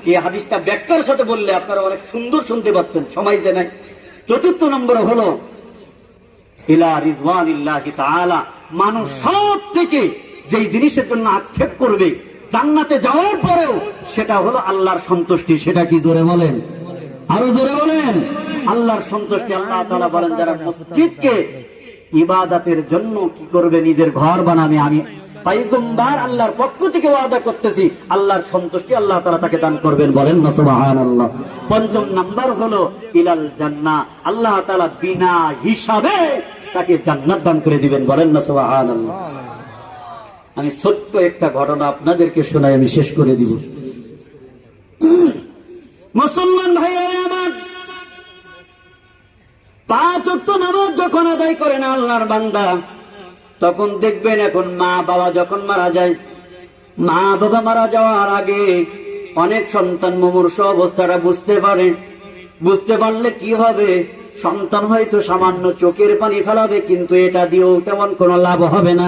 এই হাদিসটা ব্যাখ্যার সাথে বললে আপনারা অনেক সুন্দর শুনতে পারতেন, সময় যে নাই। চতুর্থ নম্বর হলো ইলা রিজওয়ানিল্লাহি তাআলা, মানুষ সব থেকে যেই জিনিসের জন্য আক্ষেপ করবে জান্নাতে যাওয়ার পরেও, সেটা হলো আল্লাহর সন্তুষ্টি। সেটা কি? জোরে বলেন, আরো জোরে বলেন। আল্লাহর সন্তুষ্টি। আল্লাহ তাআলা বলেন, যারা মসজিদকে ইবাদতের জন্য কি করবে, নিজের ঘর বানাবে, আমি পয়গম্বর আল্লাহর পক্ষ থেকে ওয়াদা করতেছি আল্লাহর সন্তুষ্টি আল্লাহ তাআলা তাকে দান করবেন। বলেন না সুবহানাল্লাহ। পঞ্চম নাম্বার হলো ইলাল জান্নাহ, আল্লাহ তাআলা বিনা হিসাবে তাকে জান্নাত দান করে দিবেন। বলেন না সুবহানাল্লাহ। আমি ছোট্ট একটা ঘটনা আপনাদেরকে শোনাই, আমি শেষ করে দিব। মুসলমান ভাইরা আমার, 5 ওয়াক্ত নামাজ যখন আদায় করে না আল্লাহর বান্দা, তখন দেখবেন এখন মা বাবা যখন মারা যায়, মা বাবা মারা যাওয়ার আগে অনেক সন্তান মুমূর্ষু অবস্থাটা বুঝতে পারে। বুঝতে পারলে কি হবে, সন্তান হয়তো সামান্য চোখের পানি ফেলাবে, কিন্তু এটা দিয়েও তেমন কোনো লাভ হবে না।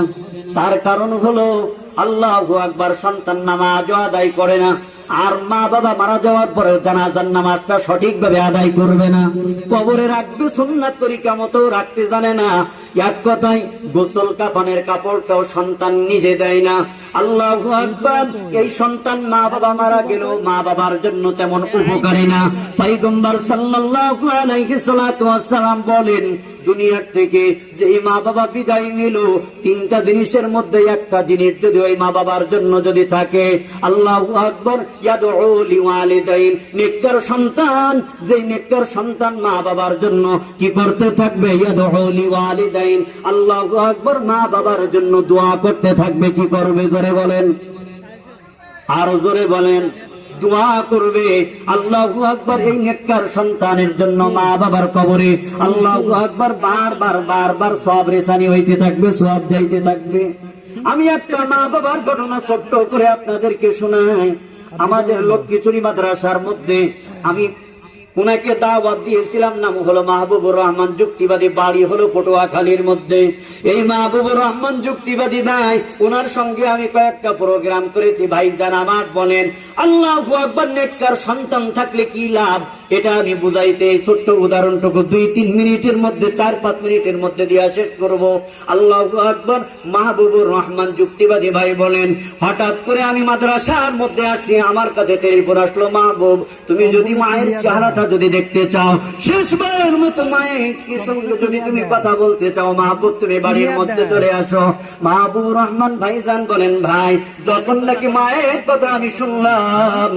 তার কারণ হলো আল্লাহু আকবার, সন্তান নামাজ আদায় করে না। আর মা বাবা মারা যাওয়ার পরেও জানাজার নামাজটা সঠিকভাবে আদায় করবে না, কবরে রাখবে সুন্নাত তরিকা মতো রাখতে জানে না। এক কথায় গোসল কাফনের কাপড়টাও সন্তান নিজে দেয় না। আল্লাহু আকবার। এই সন্তান মা বাবা মারা গেল, মা বাবার জন্য তেমন উপকারী না। পয়গম্বর সাল্লাল্লাহু আলাইহি সাল্লাম বলেন, দুনিয়ার থেকে যে মা বাবা বিদায় নিল, 3টা জিনিসের মধ্যে একটা জিনিস যদি ওই মা বাবার জন্য যদি থাকে, আল্লাহু আকবার, ইয়াদউ লিওয়ালিদাইন, নেককার সন্তান, যে নেককার সন্তান মা বাবার জন্য কি করতে থাকবে, ইয়াদউ লিওয়ালিদাইন, আল্লাহু আকবার, মা বাবার জন্য দোয়া করতে থাকবে। কি করবে? জোরে বলেন, আরো জোরে বলেন। দোয়া করবে। আল্লাহু আকবার। এই নেককার সন্তানের জন্য মা বাবার কবরে আল্লাহু আকবার বারবার সওয়াব রেসানি হইতে থাকবে, সওয়াব যাইতে থাকবে। আমি একটা মা বাবার ঘটনা ছোট্ট করে আপনাদেরকে শোনাই। আমাদের লক্ষ্মীচুরি মাদ্রাসার মধ্যে আমি উনাকে দাওয়াত দিয়েছিলাম, নাম হলো মাহবুবুর রহমান যুক্তিবাদী, বাড়ি হলো পটুয়াখালীর মধ্যে। এই মাহবুবুর রহমান যুক্তিবাদী ভাই, ওনার সঙ্গে আমি কয়েকটা প্রোগ্রাম করেছি। ভাইজান আমার বলেন, আল্লাহু আকবার, নেককার সন্তান থাকলে কি লাভ, এটা আমি বুঝাইতে ছোট্ট উদাহরণটুকু 2-3 মিনিটের মধ্যে, 4-5 মিনিটের মধ্যে দিয়া শেষ করব। আল্লাহু আকবার। মাহবুবুর রহমান যুক্তিবাদী ভাই বলেন, হঠাৎ করে আমি মাদ্রাসার মধ্যে আসছি, আমার কাছে টেলিফোন আসলো, মাহবুব তুমি যদি মায়ের চেহারাটা যদি দেখতে চাও, শেষবারের মতো মায়ের সঙ্গে যদি তুমি কথা বলতে চাও, মাহবুব তুমি বাড়ির মধ্যে চলে আসো। মাহবুব রহমান ভাইজান বলেন, ভাই যখন নাকি মায়ের কথা আমি শুনলাম,